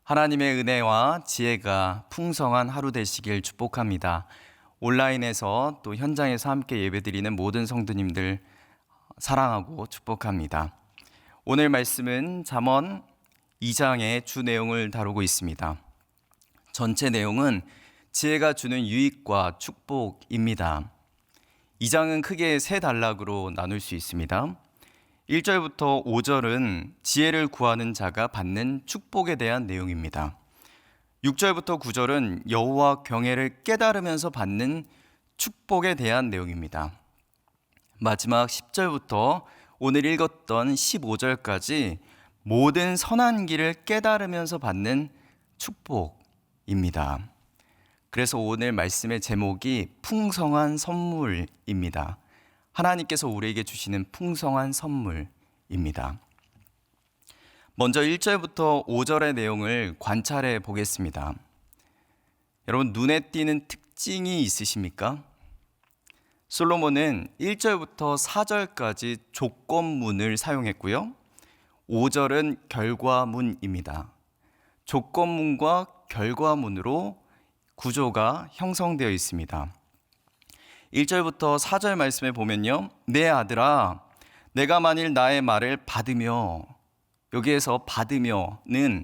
하나님의 은혜와 지혜가 풍성한 하루 되시길 축복합니다. 온라인에서 또 현장에서 함께 예배드리는 모든 성도님들 사랑하고 축복합니다. 오늘 말씀은 잠언 2장의 주 내용을 다루고 있습니다. 전체 내용은 지혜가 주는 유익과 축복입니다. 2장은 크게 세 단락으로 나눌 수 있습니다. 1절부터 5절은 지혜를 구하는 자가 받는 축복에 대한 내용입니다. 6절부터 9절은 여호와 경외를 깨달으면서 받는 축복에 대한 내용입니다. 마지막 10절부터 오늘 읽었던 15절까지 모든 선한 길을 깨달으면서 받는 축복입니다. 그래서 오늘 말씀의 제목이 풍성한 선물입니다. 하나님께서 우리에게 주시는 풍성한 선물입니다. 먼저 1절부터 5절의 내용을 관찰해 보겠습니다. 여러분, 눈에 띄는 특징이 있으십니까? 솔로몬은 1절부터 4절까지 조건문을 사용했고요. 5절은 결과문입니다. 조건문과 결과문으로 구조가 형성되어 있습니다. 1절부터 4절 말씀에 보면요, 내 아들아 내가 만일 나의 말을 받으며, 여기에서 받으며는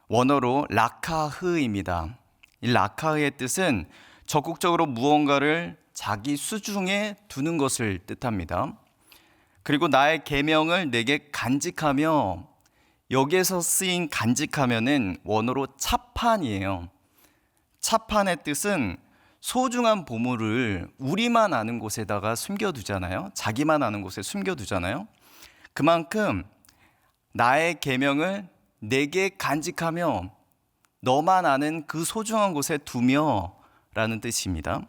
원어로 라카흐입니다. 이 라카흐의 뜻은 적극적으로 무언가를 자기 수중에 두는 것을 뜻합니다. 그리고 나의 계명을 내게 간직하며, 여기에서 쓰인 간직하면은 원어로 차판이에요. 차판의 뜻은 소중한 보물을 우리만 아는 곳에다가 숨겨두잖아요. 자기만 아는 곳에 숨겨두잖아요. 그만큼 나의 계명을 내게 간직하며 너만 아는 그 소중한 곳에 두며 라는 뜻입니다.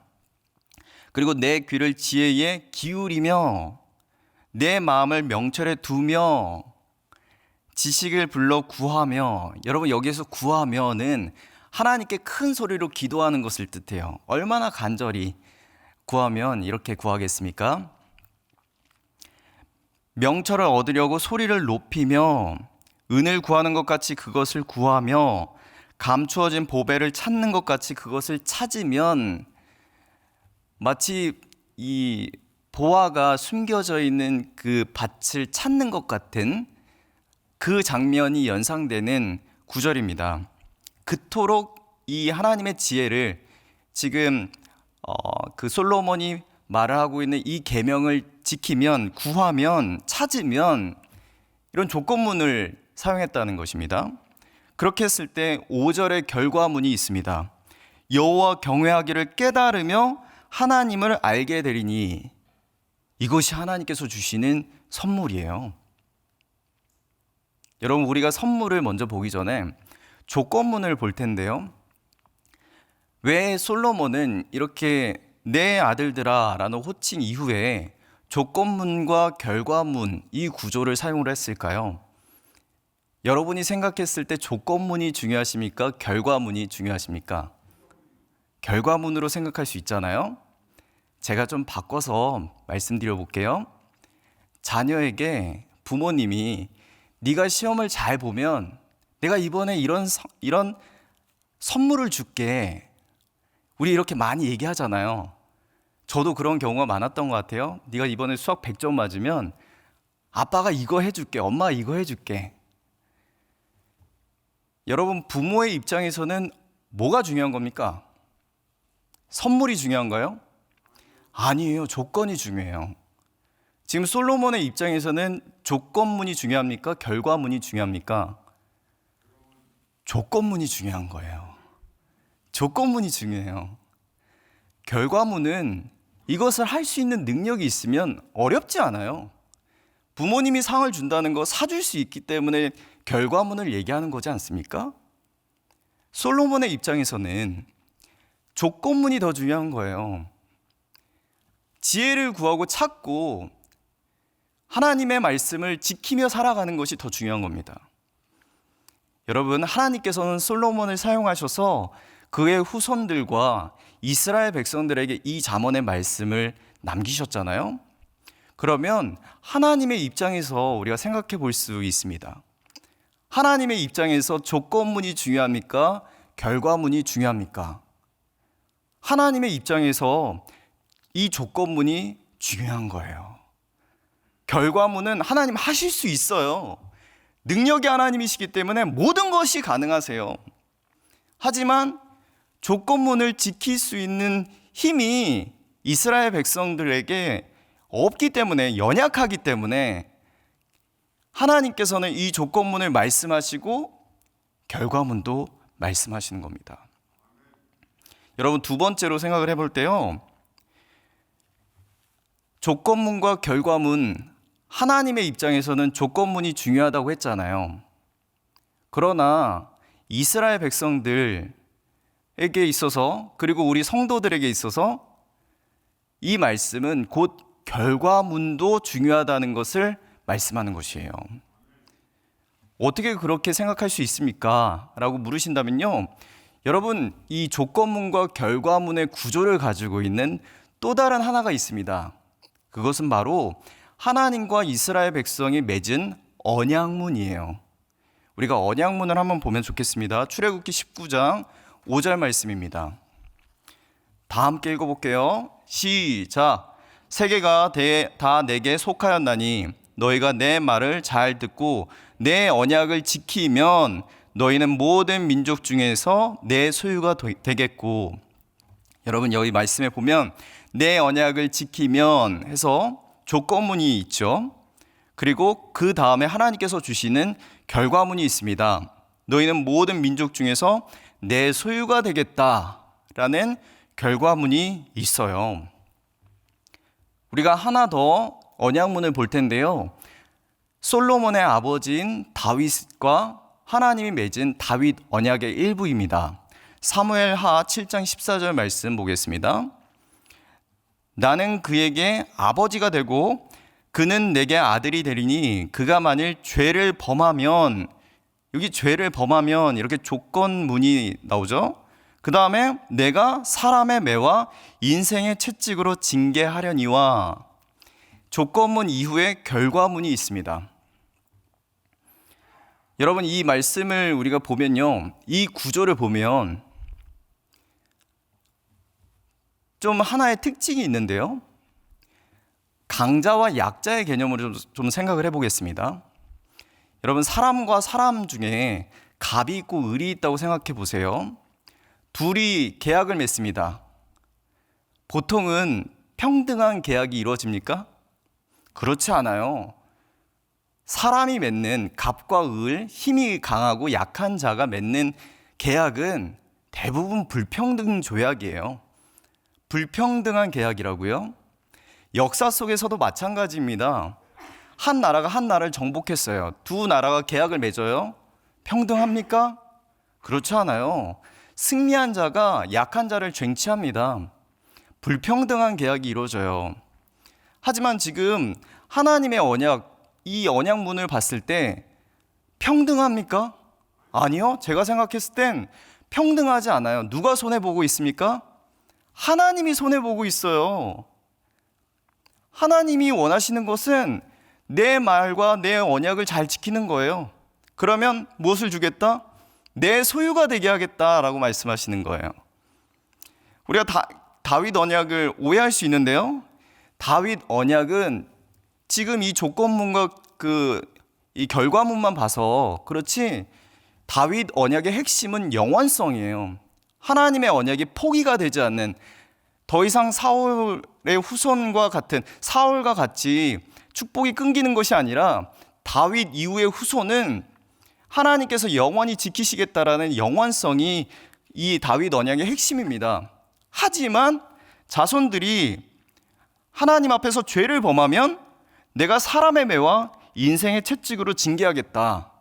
그리고 내 귀를 지혜에 기울이며 내 마음을 명철에 두며 지식을 불러 구하며, 여러분 여기에서 구하며는 하나님께 큰 소리로 기도하는 것을 뜻해요. 얼마나 간절히 구하면 이렇게 구하겠습니까? 명철을 얻으려고 소리를 높이며 은을 구하는 것 같이 그것을 구하며 감추어진 보배를 찾는 것 같이 그것을 찾으면, 마치 이 보화가 숨겨져 있는 그 밭을 찾는 것 같은 그 장면이 연상되는 구절입니다. 그토록 이 하나님의 지혜를 지금 그 솔로몬이 말을 하고 있는 이 계명을 지키면, 구하면, 찾으면, 이런 조건문을 사용했다는 것입니다. 그렇게 했을 때 5절의 결과문이 있습니다. 여호와 경외하기를 깨달으며 하나님을 알게 되리니, 이것이 하나님께서 주시는 선물이에요. 여러분, 우리가 선물을 먼저 보기 전에 조건문을 볼 텐데요. 왜 솔로몬은 이렇게 내 아들들아 라는 호칭 이후에 조건문과 결과문, 이 구조를 사용을 했을까요? 여러분이 생각했을 때 조건문이 중요하십니까? 결과문이 중요하십니까? 결과문으로 생각할 수 있잖아요. 제가 좀 바꿔서 말씀드려 볼게요. 자녀에게 부모님이 네가 시험을 잘 보면 내가 이번에 이런 선물을 줄게, 우리 이렇게 많이 얘기하잖아요. 저도 그런 경우가 많았던 것 같아요. 네가 이번에 수학 100점 맞으면 아빠가 이거 해줄게, 엄마가 이거 해줄게. 여러분, 부모의 입장에서는 뭐가 중요한 겁니까? 선물이 중요한가요? 아니에요. 조건이 중요해요. 지금 솔로몬의 입장에서는 조건문이 중요합니까? 결과문이 중요합니까? 조건문이 중요한 거예요. 조건문이 중요해요. 결과문은 이것을 할 수 있는 능력이 있으면 어렵지 않아요. 부모님이 상을 준다는 거 사줄 수 있기 때문에 결과문을 얘기하는 거지 않습니까? 솔로몬의 입장에서는 조건문이 더 중요한 거예요. 지혜를 구하고 찾고 하나님의 말씀을 지키며 살아가는 것이 더 중요한 겁니다. 여러분, 하나님께서는 솔로몬을 사용하셔서 그의 후손들과 이스라엘 백성들에게 이 잠언의 말씀을 남기셨잖아요. 그러면 하나님의 입장에서 우리가 생각해 볼 수 있습니다. 하나님의 입장에서 조건문이 중요합니까? 결과문이 중요합니까? 하나님의 입장에서 이 조건문이 중요한 거예요. 결과문은 하나님 하실 수 있어요. 능력이 하나님이시기 때문에 모든 것이 가능하세요. 하지만 조건문을 지킬 수 있는 힘이 이스라엘 백성들에게 없기 때문에, 연약하기 때문에 하나님께서는 이 조건문을 말씀하시고 결과문도 말씀하시는 겁니다. 여러분, 두 번째로 생각을 해볼 때요, 조건문과 결과문, 하나님의 입장에서는 조건문이 중요하다고 했잖아요. 그러나 이스라엘 백성들에게 있어서, 그리고 우리 성도들에게 있어서 이 말씀은 곧 결과문도 중요하다는 것을 말씀하는 것이에요. 어떻게 그렇게 생각할 수 있습니까? 라고 물으신다면요, 여러분, 이 조건문과 결과문의 구조를 가지고 있는 또 다른 하나가 있습니다. 그것은 바로 하나님과 이스라엘 백성이 맺은 언약문이에요. 우리가 언약문을 한번 보면 좋겠습니다. 출애굽기 19장 5절 말씀입니다. 다 함께 읽어볼게요. 시작. 세계가 다 내게 속하였나니 너희가 내 말을 잘 듣고 내 언약을 지키면 너희는 모든 민족 중에서 내 소유가 되겠고. 여러분, 여기 말씀에 보면 내 언약을 지키면 해서 조건문이 있죠. 그리고 그 다음에 하나님께서 주시는 결과문이 있습니다. 너희는 모든 민족 중에서 내 소유가 되겠다라는 결과문이 있어요. 우리가 하나 더 언약문을 볼 텐데요, 솔로몬의 아버지인 다윗과 하나님이 맺은 다윗 언약의 일부입니다. 사무엘하 7장 14절 말씀 보겠습니다. 나는 그에게 아버지가 되고 그는 내게 아들이 되리니 그가 만일 죄를 범하면, 여기 죄를 범하면 이렇게 조건문이 나오죠. 그 다음에 내가 사람의 매와 인생의 채찍으로 징계하려니와, 조건문 이후에 결과문이 있습니다. 여러분, 이 말씀을 우리가 보면요, 이 구조를 보면 좀 하나의 특징이 있는데요, 강자와 약자의 개념으로 좀 생각을 해보겠습니다. 여러분, 사람과 사람 중에 갑이 있고 을이 있다고 생각해 보세요. 둘이 계약을 맺습니다. 보통은 평등한 계약이 이루어집니까? 그렇지 않아요. 사람이 맺는, 갑과 을, 힘이 강하고 약한 자가 맺는 계약은 대부분 불평등 조약이에요. 불평등한 계약이라고요? 역사 속에서도 마찬가지입니다. 한 나라가 한 나라를 정복했어요. 두 나라가 계약을 맺어요. 평등합니까? 그렇지 않아요. 승리한 자가 약한 자를 쟁취합니다. 불평등한 계약이 이루어져요. 하지만 지금 하나님의 언약, 이 언약문을 봤을 때 평등합니까? 아니요. 제가 생각했을 땐 평등하지 않아요. 누가 손해보고 있습니까? 하나님이 손해보고 있어요. 하나님이 원하시는 것은 내 말과 내 언약을 잘 지키는 거예요. 그러면 무엇을 주겠다? 내 소유가 되게 하겠다라고 말씀하시는 거예요. 우리가 다윗 언약을 오해할 수 있는데요, 다윗 언약은 지금 이 조건문과 이 결과문만 봐서 그렇지, 다윗 언약의 핵심은 영원성이에요. 하나님의 언약이 포기가 되지 않는, 더 이상 사울의 후손과 같은, 사울과 같이 축복이 끊기는 것이 아니라 다윗 이후의 후손은 하나님께서 영원히 지키시겠다라는 영원성이 이 다윗 언약의 핵심입니다. 하지만 자손들이 하나님 앞에서 죄를 범하면 내가 사람의 매와 인생의 채찍으로 징계하겠다.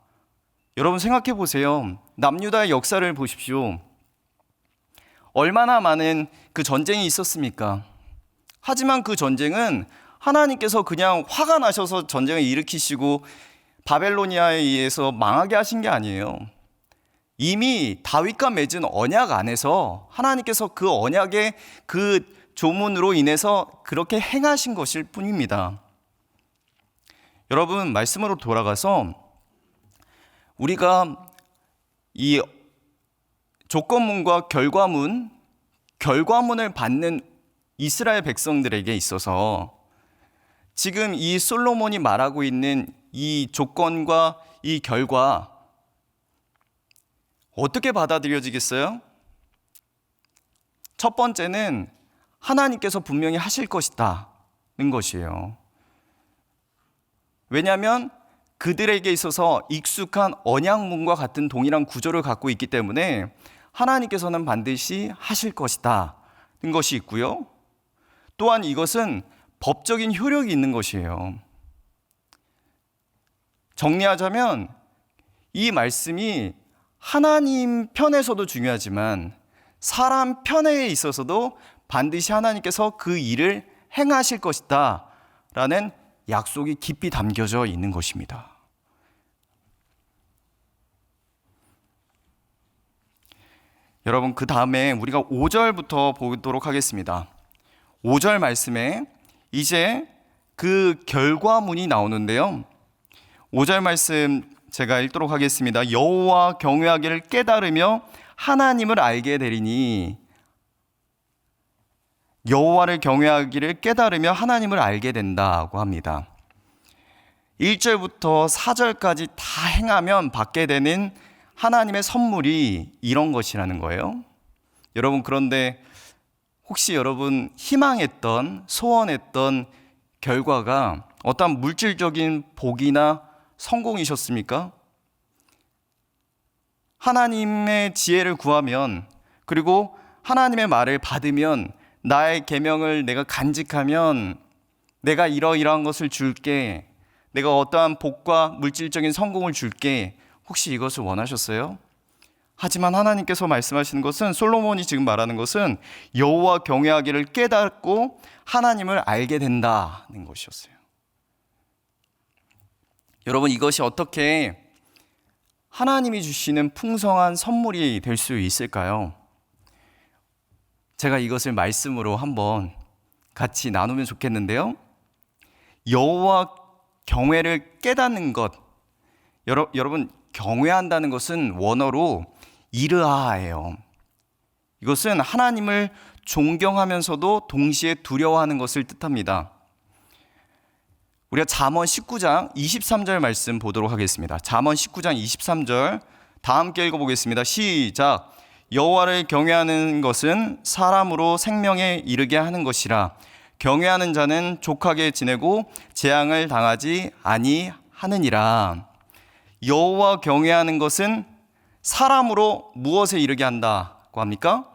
여러분, 생각해 보세요. 남유다의 역사를 보십시오. 얼마나 많은 그 전쟁이 있었습니까? 하지만 그 전쟁은 하나님께서 그냥 화가 나셔서 전쟁을 일으키시고 바벨로니아에 의해서 망하게 하신 게 아니에요. 이미 다윗과 맺은 언약 안에서 하나님께서 그 언약의 그 조문으로 인해서 그렇게 행하신 것일 뿐입니다. 여러분, 말씀으로 돌아가서 우리가 이 조건문과 결과문을 받는 이스라엘 백성들에게 있어서 지금 이 솔로몬이 말하고 있는 이 조건과 이 결과 어떻게 받아들여지겠어요? 첫 번째는 하나님께서 분명히 하실 것이다는 것이에요. 왜냐하면 그들에게 있어서 익숙한 언약문과 같은 동일한 구조를 갖고 있기 때문에 하나님께서는 반드시 하실 것이다는 것이 있고요. 또한 이것은 법적인 효력이 있는 것이에요. 정리하자면 이 말씀이 하나님 편에서도 중요하지만 사람 편에 있어서도 반드시 하나님께서 그 일을 행하실 것이다 라는 약속이 깊이 담겨져 있는 것입니다. 여러분, 그 다음에 우리가 5절부터 보도록 하겠습니다. 5절 말씀에 이제 그 결과문이 나오는데요. 5절 말씀 제가 읽도록 하겠습니다. 여호와 경외하기를 깨달으며 하나님을 알게 되리니, 여호와를 경외하기를 깨달으며 하나님을 알게 된다고 합니다. 1절부터 4절까지 다 행하면 받게 되는 하나님의 선물이 이런 것이라는 거예요. 여러분, 그런데 혹시 여러분 희망했던, 소원했던 결과가 어떤 물질적인 복이나 성공이셨습니까? 하나님의 지혜를 구하면, 그리고 하나님의 말을 받으면, 나의 계명을 내가 간직하면 내가 이러이러한 것을 줄게, 내가 어떠한 복과 물질적인 성공을 줄게, 혹시 이것을 원하셨어요? 하지만 하나님께서 말씀하시는 것은, 솔로몬이 지금 말하는 것은 여호와 경외하기를 깨닫고 하나님을 알게 된다는 것이었어요. 여러분, 이것이 어떻게 하나님이 주시는 풍성한 선물이 될 수 있을까요? 제가 이것을 말씀으로 한번 같이 나누면 좋겠는데요. 여호와 경외를 깨닫는 것, 여러분 경외한다는 것은 원어로 이르아예요. 이것은 하나님을 존경하면서도 동시에 두려워하는 것을 뜻합니다. 우리가 잠언 19장 23절 말씀 보도록 하겠습니다. 잠언 19장 23절 다 함께 읽어보겠습니다. 시작. 여호와를 경외하는 것은 사람으로 생명에 이르게 하는 것이라. 경외하는 자는 족하게 지내고 재앙을 당하지 아니하느니라. 여호와 경외하는 것은 사람으로 무엇에 이르게 한다고 합니까?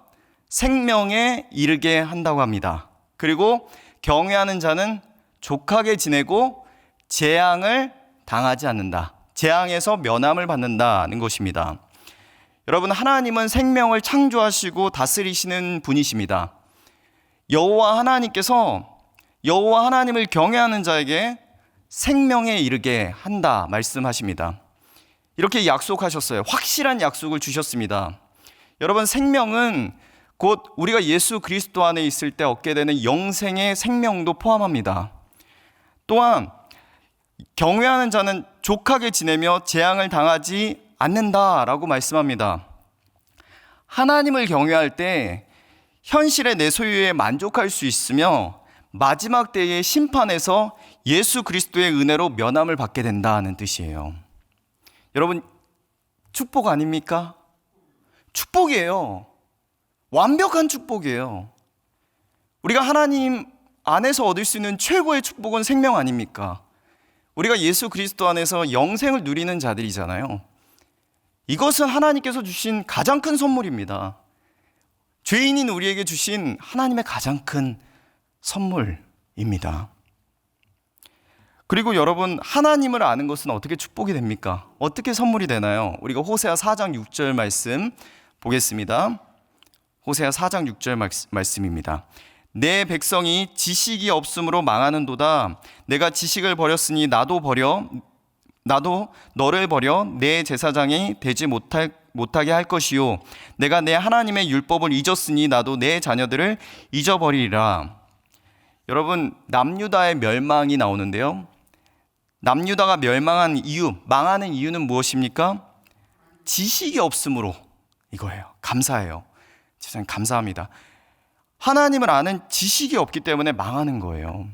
생명에 이르게 한다고 합니다. 그리고 경외하는 자는 족하게 지내고 재앙을 당하지 않는다. 재앙에서 면함을 받는다는 것입니다. 여러분, 하나님은 생명을 창조하시고 다스리시는 분이십니다. 여호와 하나님께서 여호와 하나님을 경외하는 자에게 생명에 이르게 한다 말씀하십니다. 이렇게 약속하셨어요. 확실한 약속을 주셨습니다. 여러분, 생명은 곧 우리가 예수 그리스도 안에 있을 때 얻게 되는 영생의 생명도 포함합니다. 또한 경외하는 자는 족하게 지내며 재앙을 당하지 않는다라고 말씀합니다. 하나님을 경외할 때 현실의 내 소유에 만족할 수 있으며 마지막 때의 심판에서 예수 그리스도의 은혜로 면함을 받게 된다는 뜻이에요. 여러분, 축복 아닙니까? 축복이에요. 완벽한 축복이에요. 우리가 하나님 안에서 얻을 수 있는 최고의 축복은 생명 아닙니까? 우리가 예수 그리스도 안에서 영생을 누리는 자들이잖아요. 이것은 하나님께서 주신 가장 큰 선물입니다. 죄인인 우리에게 주신 하나님의 가장 큰 선물입니다. 그리고 여러분, 하나님을 아는 것은 어떻게 축복이 됩니까? 어떻게 선물이 되나요? 우리가 호세아 4장 6절 말씀 보겠습니다. 호세아 4장 6절 말씀입니다. 내 백성이 지식이 없음으로 망하는도다. 내가 지식을 버렸으니 나도 너를 버려 내 제사장이 되지 못하게 할 것이요. 내가 내 하나님의 율법을 잊었으니 나도 내 자녀들을 잊어버리리라. 여러분, 남유다의 멸망이 나오는데요. 남유다가 멸망한 이유, 망하는 이유는 무엇입니까? 지식이 없으므로 이거예요. 감사해요. 세상에 감사합니다. 하나님을 아는 지식이 없기 때문에 망하는 거예요.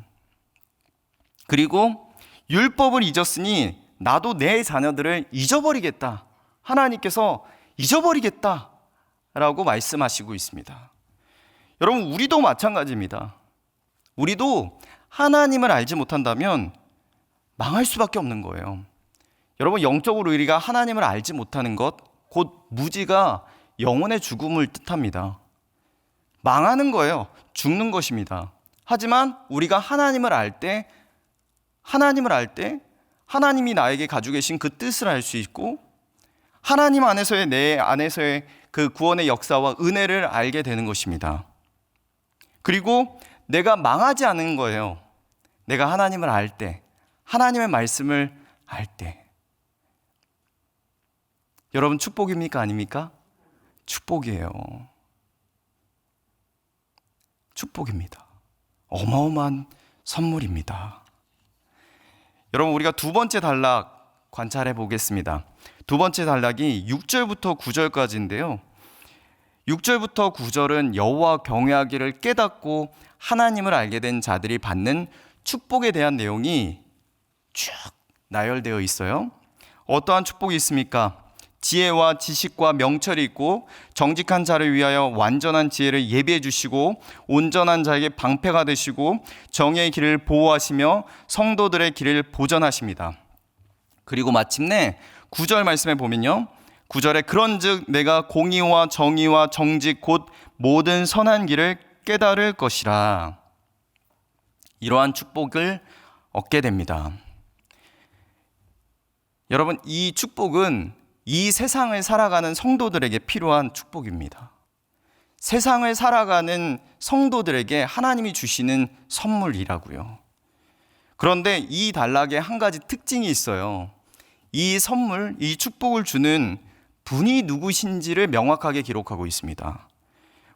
그리고 율법을 잊었으니 나도 내 자녀들을 잊어버리겠다. 하나님께서 잊어버리겠다 라고 말씀하시고 있습니다. 여러분, 우리도 마찬가지입니다. 우리도 하나님을 알지 못한다면 망할 수밖에 없는 거예요. 여러분, 영적으로 우리가 하나님을 알지 못하는 것, 곧 무지가 영혼의 죽음을 뜻합니다. 망하는 거예요. 죽는 것입니다. 하지만 우리가 하나님을 알 때 하나님이 나에게 가지고 계신 그 뜻을 알 수 있고, 하나님 안에서의 내 안에서의 그 구원의 역사와 은혜를 알게 되는 것입니다. 그리고 내가 망하지 않는 거예요. 내가 하나님을 알 때, 하나님의 말씀을 알 때. 여러분, 축복입니까? 아닙니까? 축복이에요. 축복입니다. 어마어마한 선물입니다. 여러분, 우리가 두 번째 단락 관찰해 보겠습니다. 두 번째 단락이 6절부터 9절까지인데요. 6절부터 9절은 여호와 경외하기를 깨닫고 하나님을 알게 된 자들이 받는 축복에 대한 내용이 쭉 나열되어 있어요. 어떠한 축복이 있습니까? 지혜와 지식과 명철이 있고 정직한 자를 위하여 완전한 지혜를 예비해 주시고 온전한 자에게 방패가 되시고 정의의 길을 보호하시며 성도들의 길을 보전하십니다. 그리고 마침내 9절 말씀에 보면요, 9절에 그런즉 내가 공의와 정의와 정직 곧 모든 선한 길을 깨달을 것이라. 이러한 축복을 얻게 됩니다. 여러분, 이 축복은 이 세상을 살아가는 성도들에게 필요한 축복입니다. 세상을 살아가는 성도들에게 하나님이 주시는 선물이라고요. 그런데 이 단락에 한 가지 특징이 있어요. 이 선물, 이 축복을 주는 분이 누구신지를 명확하게 기록하고 있습니다.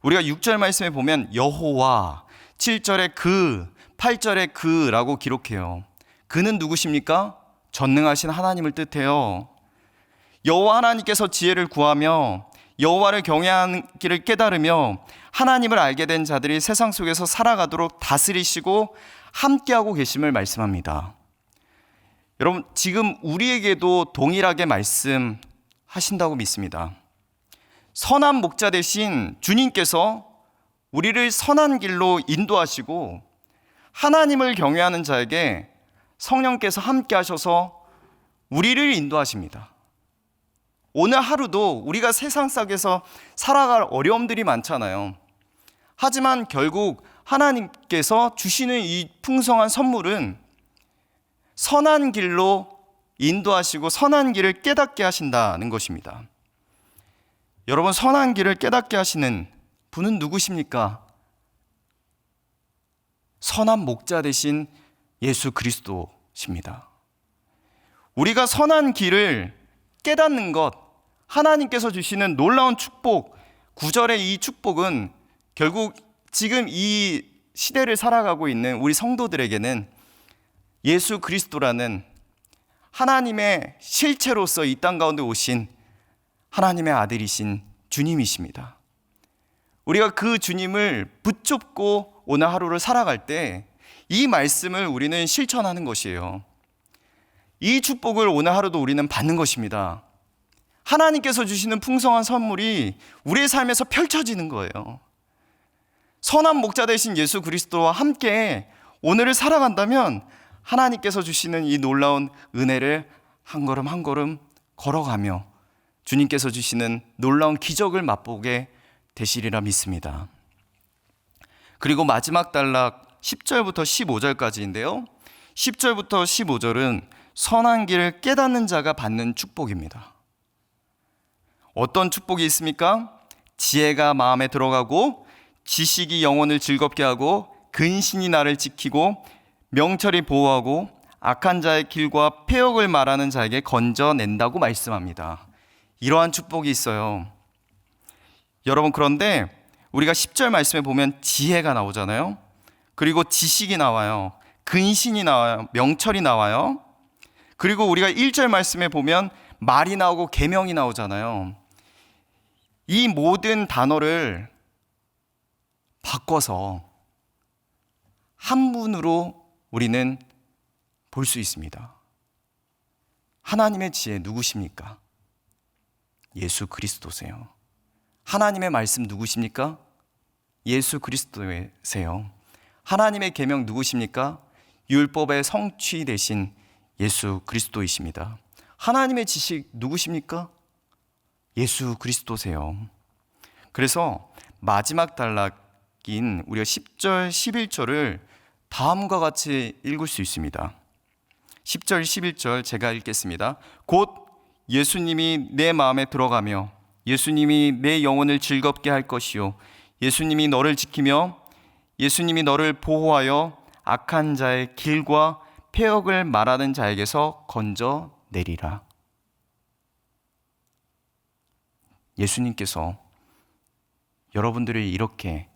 우리가 6절 말씀에 보면 여호와, 7절에 그, 8절에 그라고 기록해요. 그는 누구십니까? 전능하신 하나님을 뜻해요. 여호와 하나님께서 지혜를 구하며 여호와를 경외하는 길을 깨달으며 하나님을 알게 된 자들이 세상 속에서 살아가도록 다스리시고 함께하고 계심을 말씀합니다. 여러분, 지금 우리에게도 동일하게 말씀하신다고 믿습니다. 선한 목자 되신 주님께서 우리를 선한 길로 인도하시고 하나님을 경외하는 자에게 성령께서 함께 하셔서 우리를 인도하십니다. 오늘 하루도 우리가 세상 속에서 살아갈 어려움들이 많잖아요. 하지만 결국 하나님께서 주시는 이 풍성한 선물은 선한 길로 인도하시고 선한 길을 깨닫게 하신다는 것입니다. 여러분, 선한 길을 깨닫게 하시는 분은 누구십니까? 선한 목자 되신 예수 그리스도십니다. 우리가 선한 길을 깨닫는 것, 하나님께서 주시는 놀라운 축복, 9절의 이 축복은 결국 지금 이 시대를 살아가고 있는 우리 성도들에게는 예수 그리스도라는 하나님의 실체로서 이 땅 가운데 오신 하나님의 아들이신 주님이십니다. 우리가 그 주님을 붙잡고 오늘 하루를 살아갈 때 이 말씀을 우리는 실천하는 것이에요. 이 축복을 오늘 하루도 우리는 받는 것입니다. 하나님께서 주시는 풍성한 선물이 우리의 삶에서 펼쳐지는 거예요. 선한 목자 되신 예수 그리스도와 함께 오늘을 살아간다면 하나님께서 주시는 이 놀라운 은혜를 한 걸음 한 걸음 걸어가며 주님께서 주시는 놀라운 기적을 맛보게 되시리라 믿습니다. 그리고 마지막 단락 10절부터 15절까지인데요. 10절부터 15절은 선한 길을 깨닫는 자가 받는 축복입니다. 어떤 축복이 있습니까? 지혜가 마음에 들어가고 지식이 영혼을 즐겁게 하고 근신이 나를 지키고 명철이 보호하고 악한 자의 길과 폐역을 말하는 자에게 건져낸다고 말씀합니다. 이러한 축복이 있어요. 여러분, 그런데 우리가 10절 말씀에 보면 지혜가 나오잖아요. 그리고 지식이 나와요. 근신이 나와요. 명철이 나와요. 그리고 우리가 1절 말씀에 보면 말이 나오고 계명이 나오잖아요. 이 모든 단어를 바꿔서 한 분으로 우리는 볼 수 있습니다. 하나님의 지혜 누구십니까? 예수 그리스도세요. 하나님의 말씀 누구십니까? 예수 그리스도세요. 하나님의 계명 누구십니까? 율법의 성취 되신 예수 그리스도이십니다. 하나님의 지식 누구십니까? 예수 그리스도세요. 그래서 마지막 단락인 우리가 10절, 11절을 다음과 같이 읽을 수 있습니다. 10절, 11절 제가 읽겠습니다. 곧 예수님이 내 마음에 들어가며 예수님이 내 영혼을 즐겁게 할 것이요 예수님이 너를 지키며 예수님이 너를 보호하여 악한 자의 길과 폐역을 말하는 자에게서 건져내리라. 예수님께서 여러분들을 이렇게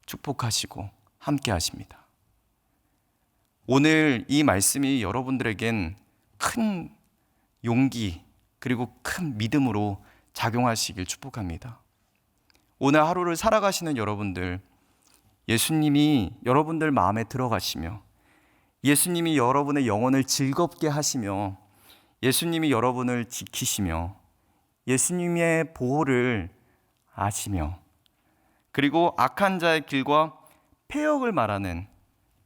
축복하시고 함께 하십니다. 오늘 이 말씀이 여러분들에겐 큰 용기 그리고 큰 믿음으로 작용하시길 축복합니다. 오늘 하루를 살아가시는 여러분들, 예수님이 여러분들 마음에 들어가시며 예수님이 여러분의 영혼을 즐겁게 하시며 예수님이 여러분을 지키시며 예수님의 보호를 아시며 그리고 악한 자의 길과 폐역을 말하는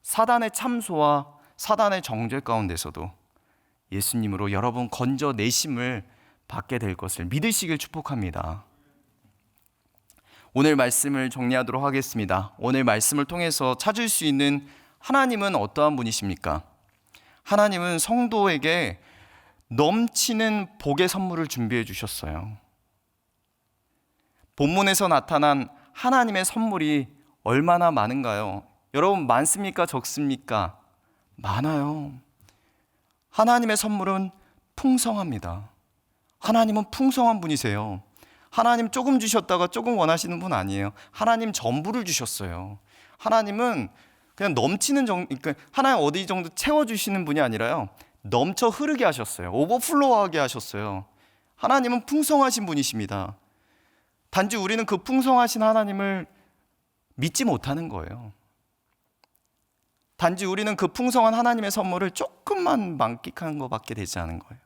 사단의 참소와 사단의 정죄 가운데서도 예수님으로 여러분 건져내심을 받게 될 것을 믿으시길 축복합니다. 오늘 말씀을 정리하도록 하겠습니다. 오늘 말씀을 통해서 찾을 수 있는 하나님은 어떠한 분이십니까? 하나님은 성도에게 넘치는 복의 선물을 준비해 주셨어요. 본문에서 나타난 하나님의 선물이 얼마나 많은가요? 여러분 많습니까? 적습니까? 많아요. 하나님의 선물은 풍성합니다. 하나님은 풍성한 분이세요. 하나님 조금 주셨다가 조금 원하시는 분 아니에요. 하나님 전부를 주셨어요. 하나님은 그냥 넘치는 정도, 그러니까 하나님 어디 정도 채워주시는 분이 아니라요. 넘쳐 흐르게 하셨어요. 오버플로우하게 하셨어요. 하나님은 풍성하신 분이십니다. 단지 우리는 그 풍성하신 하나님을 믿지 못하는 거예요. 단지 우리는 그 풍성한 하나님의 선물을 조금만 만끽하는 것밖에 되지 않은 거예요.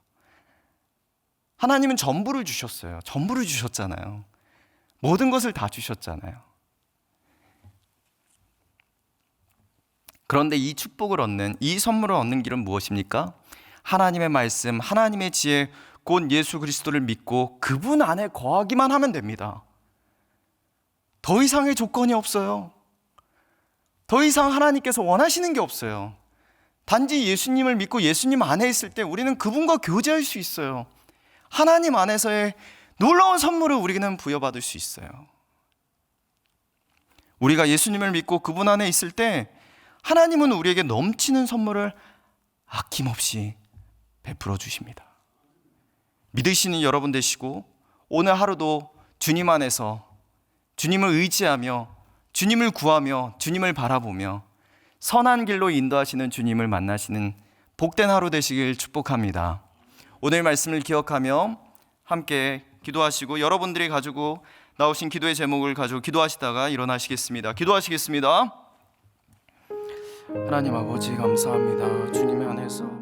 하나님은 전부를 주셨어요. 전부를 주셨잖아요. 모든 것을 다 주셨잖아요. 그런데 이 축복을 얻는, 이 선물을 얻는 길은 무엇입니까? 하나님의 말씀, 하나님의 지혜, 곧 예수 그리스도를 믿고 그분 안에 거하기만 하면 됩니다. 더 이상의 조건이 없어요. 더 이상 하나님께서 원하시는 게 없어요. 단지 예수님을 믿고 예수님 안에 있을 때 우리는 그분과 교제할 수 있어요. 하나님 안에서의 놀라운 선물을 우리는 부여받을 수 있어요. 우리가 예수님을 믿고 그분 안에 있을 때 하나님은 우리에게 넘치는 선물을 아낌없이 베풀어 주십니다. 믿으시는 여러분 되시고 오늘 하루도 주님 안에서 주님을 의지하며 주님을 구하며 주님을 바라보며 선한 길로 인도하시는 주님을 만나시는 복된 하루 되시길 축복합니다. 오늘 말씀을 기억하며 함께 기도하시고 여러분들이 가지고 나오신 기도의 제목을 가지고 기도하시다가 일어나시겠습니다. 기도하시겠습니다. 하나님 아버지 감사합니다. 주님 안에서